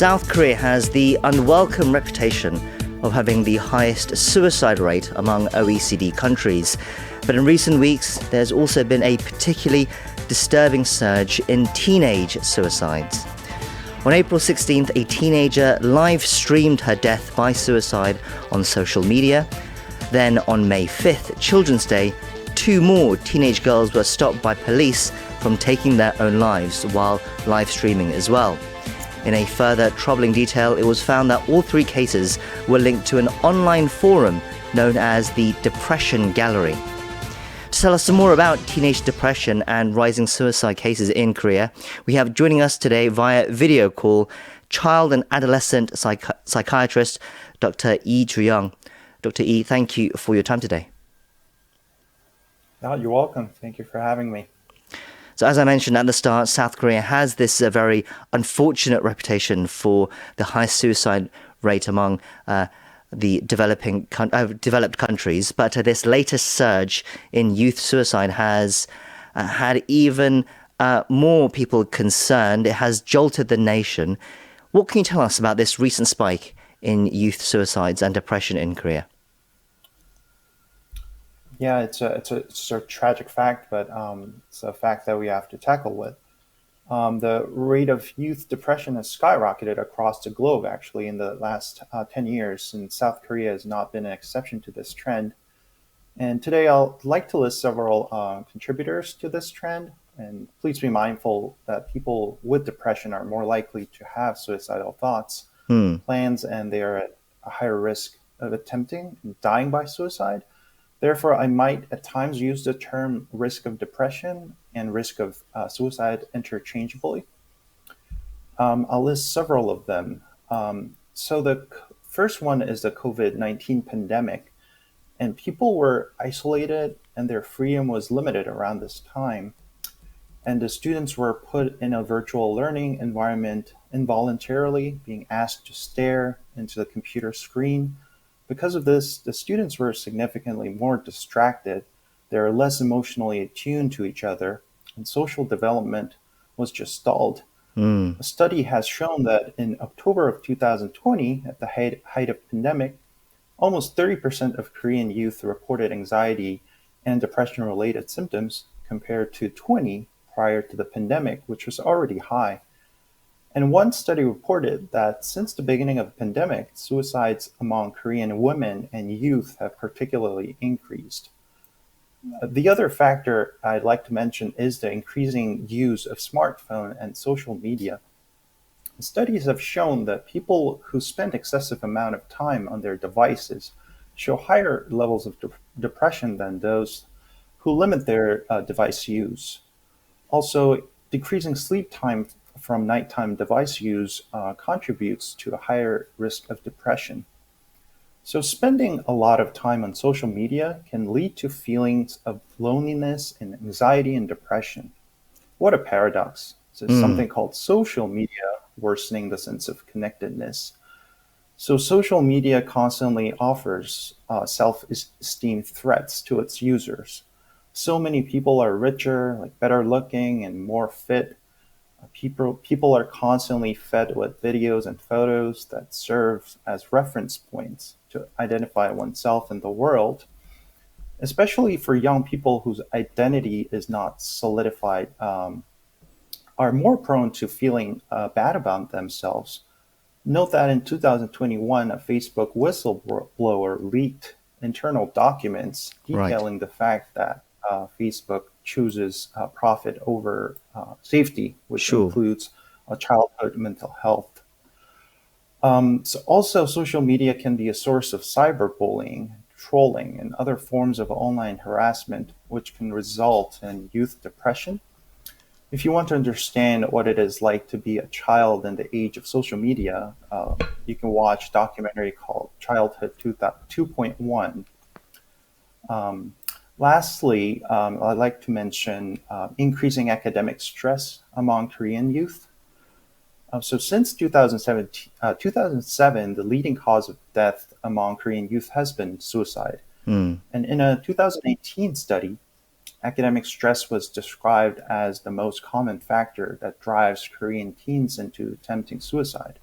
South Korea has the unwelcome reputation of having the highest suicide rate among OECD countries. But in recent weeks, there's also been a particularly disturbing surge in teenage suicides. On April 16th, a teenager live streamed her death by suicide on social media. Then on May 5th, Children's Day, 2 more teenage girls were stopped by police from taking their own lives while live streaming as well. In a further troubling detail, it was found that all 3 cases were linked to an online forum known as the Depression Gallery. To tell us some more about teenage depression and rising suicide cases in Korea, we have joining us today via video call child and adolescent psychiatrist Dr. Joo-young. Dr. Yi, thank you for your time today. Oh, you're welcome. Thank you for having me. So as I mentioned at the start, South Korea has this very unfortunate reputation for the high suicide rate among the developed countries. But this latest surge in youth suicide has had even more people concerned. It has jolted the nation. What can you tell us about this recent spike in youth suicides and depression in Korea? Yeah, it's a tragic fact, but it's a fact that we have to tackle with. The rate of youth depression has skyrocketed across the globe, actually, in the last 10 years, and South Korea has not been an exception to this trend. And today I'd like to list several contributors to this trend, and please be mindful that people with depression are more likely to have suicidal thoughts, plans, and they are at a higher risk of attempting and dying by suicide. Therefore, I might at times use the term risk of depression and risk of suicide interchangeably. I'll list several of them. So the first one is the COVID-19 pandemic, and people were isolated and their freedom was limited around this time. And the students were put in a virtual learning environment involuntarily, being asked to stare into the computer screen. Because of this, the students were significantly more distracted, they were less emotionally attuned to each other, and social development was just stalled. A study has shown that in October of 2020, at the height of pandemic, almost 30% of Korean youth reported anxiety and depression-related symptoms compared to 20 prior to the pandemic, which was already high. And one study reported that since the beginning of the pandemic, suicides among Korean women and youth have particularly increased. The other factor I'd like to mention is the increasing use of smartphone and social media. Studies have shown that people who spend excessive amount of time on their devices show higher levels of depression than those who limit their device use. Also, decreasing sleep time from nighttime device use contributes to a higher risk of depression. So spending a lot of time on social media can lead to feelings of loneliness and anxiety and depression. What a paradox. So something called social media worsening the sense of connectedness. So social media constantly offers self-esteem threats to its users. So many people are richer, like better looking and more fit. People are constantly fed with videos and photos that serve as reference points to identify oneself in the world, especially for young people whose identity is not solidified, are more prone to feeling bad about themselves. Note that in 2021, a Facebook whistleblower leaked internal documents detailing the fact that Facebook chooses profit over safety, which includes childhood mental health. So also, social media can be a source of cyberbullying, trolling, and other forms of online harassment, which can result in youth depression. If you want to understand what it is like to be a child in the age of social media, you can watch a documentary called Childhood 2.1. Lastly, I'd like to mention increasing academic stress among Korean youth. So since 2007, the leading cause of death among Korean youth has been suicide. And in a 2018 study, academic stress was described as the most common factor that drives Korean teens into attempting suicide.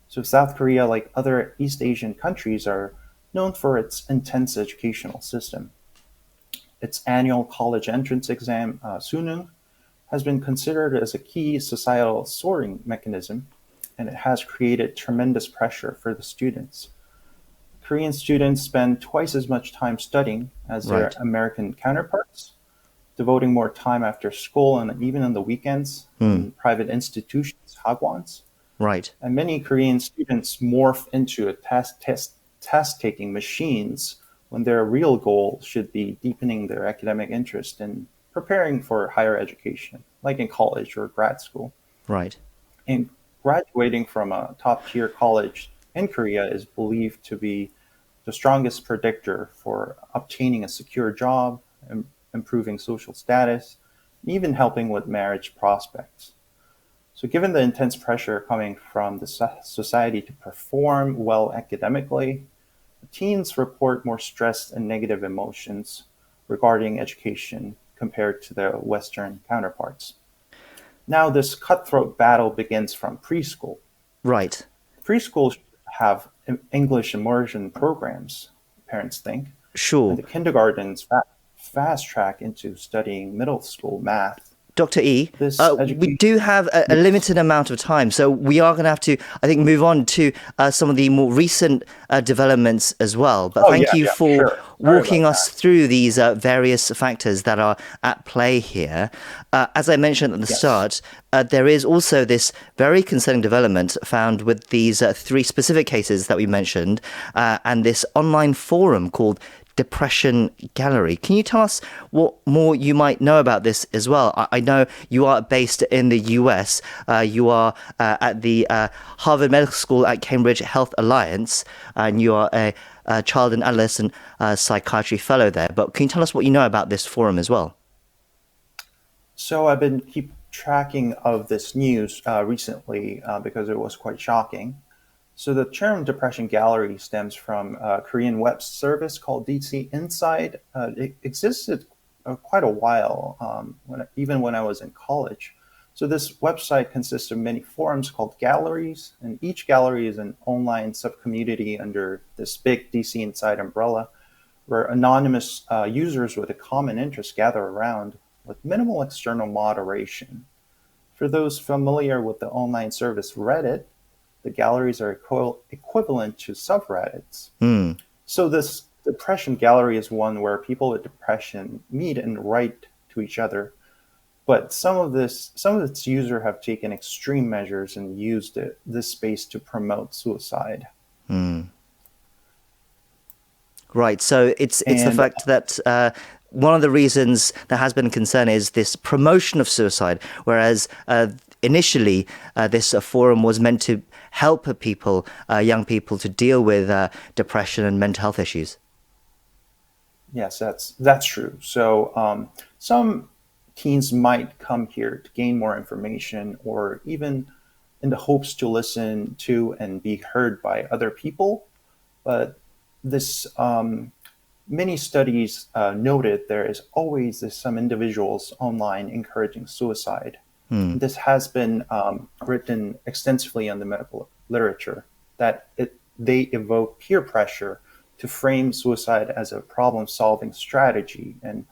So South Korea, like other East Asian countries, are known for its intense educational system. Its annual college entrance exam, Suneung, has been considered as a key societal sorting mechanism, and it has created tremendous pressure for the students. Korean students spend twice as much time studying as their Right. American counterparts, devoting more time after school and even on the weekends Hmm. in private institutions, hagwons. Right. And many Korean students morph into a task-taking machines when their real goal should be deepening their academic interest and preparing for higher education, like in college or grad school. Right. And graduating from a top-tier college in Korea is believed to be the strongest predictor for obtaining a secure job, improving social status, and even helping with marriage prospects. So, given the intense pressure coming from the society to perform well academically, teens report more stress and negative emotions regarding education compared to their Western counterparts. Now, this cutthroat battle begins from preschool. Right. Preschool should have English immersion programs, parents think, and Sure. the kindergartens fast track into studying middle school math. Dr. E, This we education, do have a yes, limited amount of time, so we are going to have to, I think, move on to some of the more recent developments as well. But oh thank yeah, you yeah, for sure. Sorry walking about us that. through these various factors that are at play here. As I mentioned at the Yes. start, there is also this very concerning development found with these three specific cases that we mentioned, and this online forum called Depression Gallery. Can you tell us what more you might know about this as well? I know you are based in the US. You are at the Harvard Medical School at Cambridge Health Alliance, and you are a child and adolescent psychiatry fellow there. But can you tell us what you know about this forum as well? So I've been keep tracking of this news recently because it was quite shocking. So the term depression gallery stems from a Korean web service called DC Inside. It existed quite a while, even when I was in college. So this website consists of many forums called galleries, and each gallery is an online subcommunity under this big DC Inside umbrella, where anonymous users with a common interest gather around with minimal external moderation. For those familiar with the online service Reddit, the galleries are equivalent to subreddits. Hmm. So this depression gallery is one where people with depression meet and write to each other. But some of its users have taken extreme measures and used this space to promote suicide. Hmm. Right. So it's the And fact that one of the reasons there has been concern is this promotion of suicide, whereas initially this forum was meant to help people, young people, to deal with depression and mental health issues. yes, that's true. So some teens might come here to gain more information, or even in the hopes to listen to and be heard by other people. But this many studies noted there is always some individuals online encouraging suicide. Hmm. This has been written extensively in the medical literature that they evoke peer pressure to frame suicide as a problem-solving strategy, and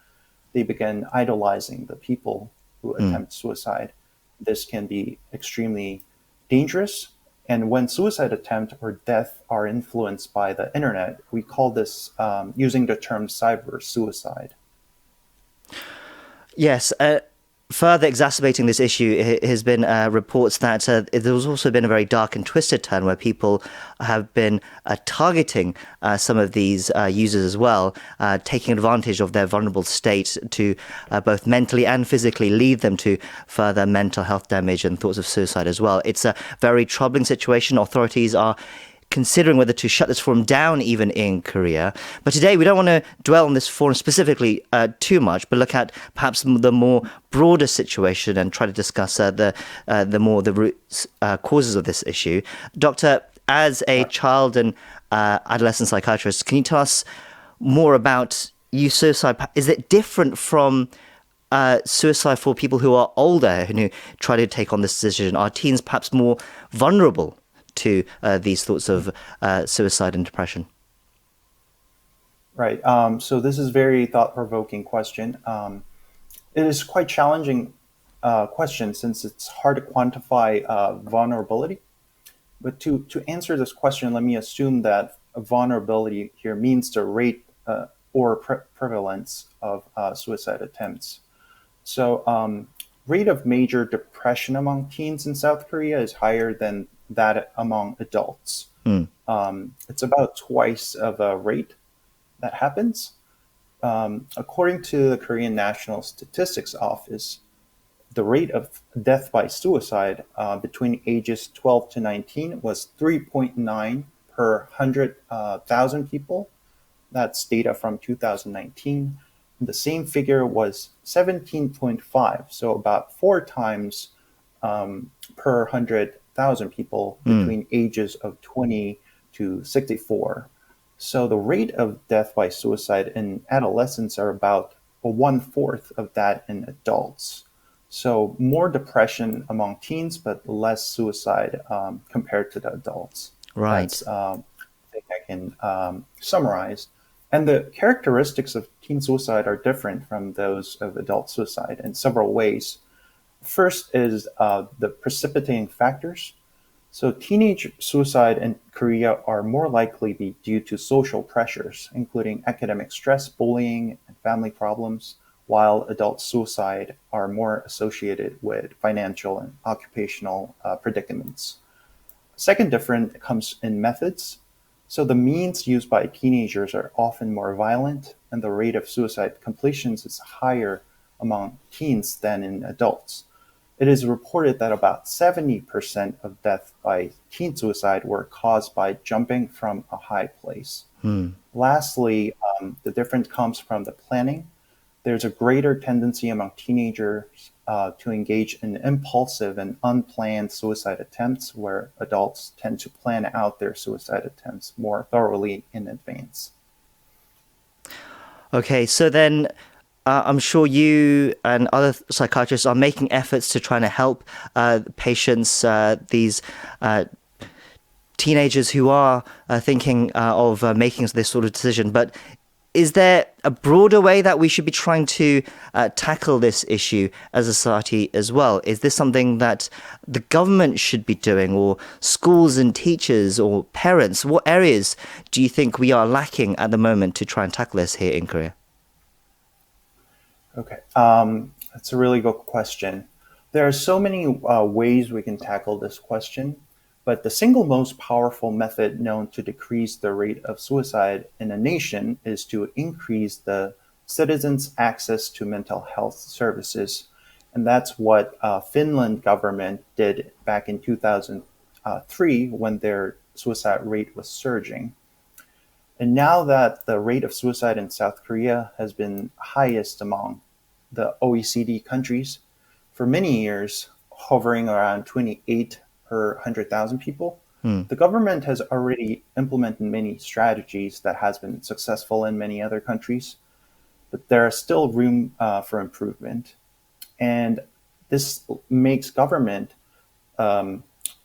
they begin idolizing the people who Hmm. attempt suicide. This can be extremely dangerous. And when suicide attempt or death are influenced by the internet, we call this using the term cyber suicide. Yes. Further exacerbating this issue has been reports that there's also been a very dark and twisted turn where people have been targeting some of these users as well, taking advantage of their vulnerable state to both mentally and physically lead them to further mental health damage and thoughts of suicide as well. It's a very troubling situation. Authorities are considering whether to shut this forum down even in Korea. But today we don't want to dwell on this forum specifically too much, but look at perhaps the more broader situation and try to discuss the root causes of this issue. Doctor, as a child and adolescent psychiatrist, can you tell us more about youth suicide? Is it different from suicide for people who are older and who try to take on this decision? Are teens perhaps more vulnerable to these thoughts of suicide and depression? Right. So this is very thought-provoking question. It is quite challenging question since it's hard to quantify vulnerability. But to answer this question, let me assume that vulnerability here means the rate or prevalence of suicide attempts. So, rate of major depression among teens in South Korea is higher than that among adults. Mm. It's about twice of a rate that happens. According to the Korean National Statistics Office, the rate of death by suicide between ages 12 to 19 was 3.9 per 100,000 people. That's data from 2019. The same figure was 17.5, so about 4 times per 100,000 people between ages of 20 to 64. So the rate of death by suicide in adolescents are about one-fourth of that in adults. So more depression among teens, but less suicide compared to the adults. Right. That's I think I can summarize. And the characteristics of teen suicide are different from those of adult suicide in several ways. First is the precipitating factors. So teenage suicide in Korea are more likely to be due to social pressures, including academic stress, bullying, and family problems, while adult suicide are more associated with financial and occupational predicaments. Second difference comes in methods. So the means used by teenagers are often more violent, and the rate of suicide completions is higher among teens than in adults. It is reported that about 70% of deaths by teen suicide were caused by jumping from a high place. Lastly, the difference comes from the planning. There's a greater tendency among teenagers to engage in impulsive and unplanned suicide attempts, where adults tend to plan out their suicide attempts more thoroughly in advance. Okay, so then I'm sure you and other psychiatrists are making efforts to try to help patients, these teenagers who are thinking of making this sort of decision. But is there a broader way that we should be trying to tackle this issue as a society as well? Is this something that the government should be doing, or schools and teachers or parents? What areas do you think we are lacking at the moment to try and tackle this here in Korea? Okay, that's a really good question. There are so many ways we can tackle this question, but the single most powerful method known to decrease the rate of suicide in a nation is to increase the citizens' access to mental health services. And that's what Finland government did back in 2003 when their suicide rate was surging. And now that the rate of suicide in South Korea has been highest among the OECD countries for many years, hovering around 28 per 100,000 people, the government has already implemented many strategies that has been successful in many other countries, but there is still room for improvement. And this makes government a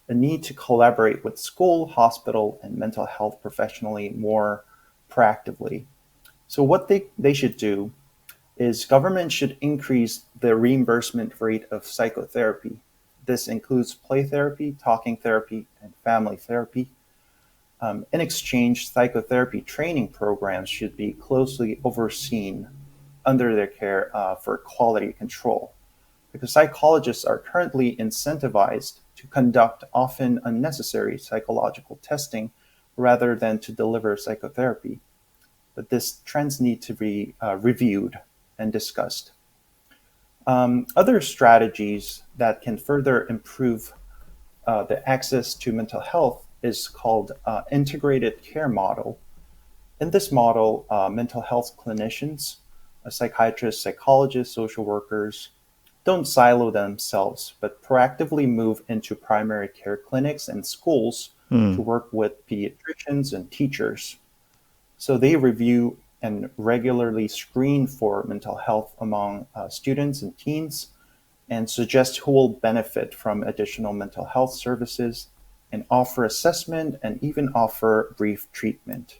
need to collaborate with school, hospital, and mental health professionally more proactively. So what they should do is government should increase the reimbursement rate of psychotherapy. This includes play therapy, talking therapy, and family therapy. In exchange, psychotherapy training programs should be closely overseen under their care for quality control, because psychologists are currently incentivized to conduct often unnecessary psychological testing rather than to deliver psychotherapy. But these trends need to be reviewed and discussed. Other strategies that can further improve the access to mental health is called integrated care model. In this model, mental health clinicians, psychiatrists, psychologists, social workers don't silo themselves, but proactively move into primary care clinics and schools to work with pediatricians and teachers. So they review and regularly screen for mental health among students and teens and suggest who will benefit from additional mental health services. and offer assessment and even offer brief treatment.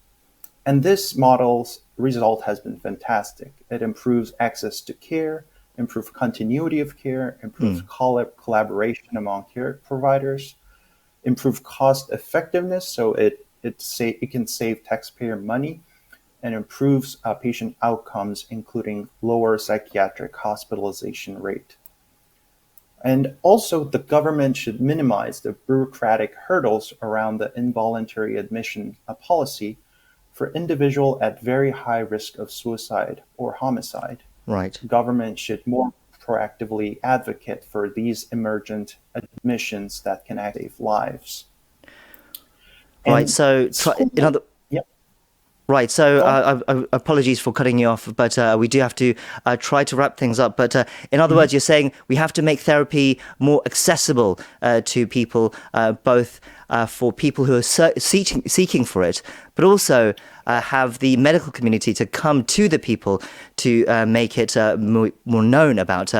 And this model's result has been fantastic. It improves access to care, improves continuity of care, improves collaboration among care providers, improves cost effectiveness, so it can save taxpayer money, and improves patient outcomes, including lower psychiatric hospitalization rate. And also, the government should minimize the bureaucratic hurdles around the involuntary admission policy for individuals at very high risk of suicide or homicide. Right. Government should more proactively advocate for these emergent admissions that can save lives. Right. And So, in other. Yep. Right, so apologies for cutting you off, but we do have to try to wrap things up. But in other words, you're saying we have to make therapy more accessible to people, both for people who are seeking for it, but also have the medical community to come to the people to make it more known about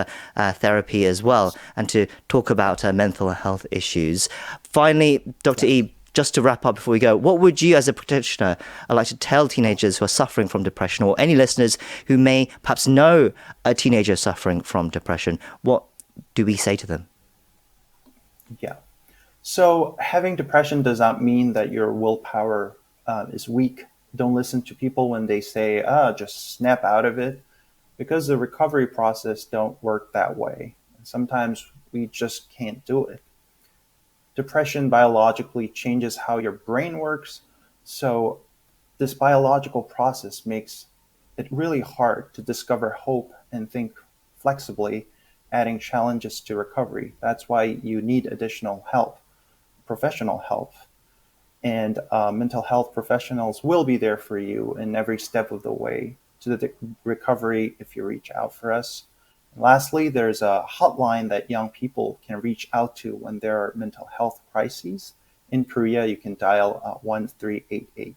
therapy as well, and to talk about mental health issues. Finally, Dr. E, just to wrap up before we go, what would you as a practitioner like to tell teenagers who are suffering from depression, or any listeners who may perhaps know a teenager suffering from depression? What do we say to them? Yeah. So having depression does not mean that your willpower is weak. Don't listen to people when they say, just snap out of it, because the recovery process don't work that way. Sometimes we just can't do it. Depression biologically changes how your brain works, so this biological process makes it really hard to discover hope and think flexibly, adding challenges to recovery. That's why you need additional help, professional help. And mental health professionals will be there for you in every step of the way to the recovery if you reach out for us. Lastly, there's a hotline that young people can reach out to when there are mental health crises. In Korea, you can dial 1388.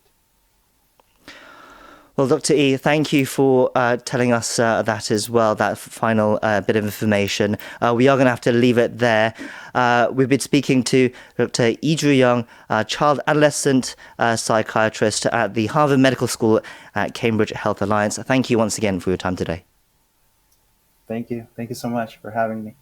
Well, Dr. E, thank you for telling us that as well, that final bit of information. We are going to have to leave it there. We've been speaking to Dr. Joo-young, child adolescent psychiatrist at the Harvard Medical School at Cambridge Health Alliance. Thank you once again for your time today. Thank you. Thank you so much for having me.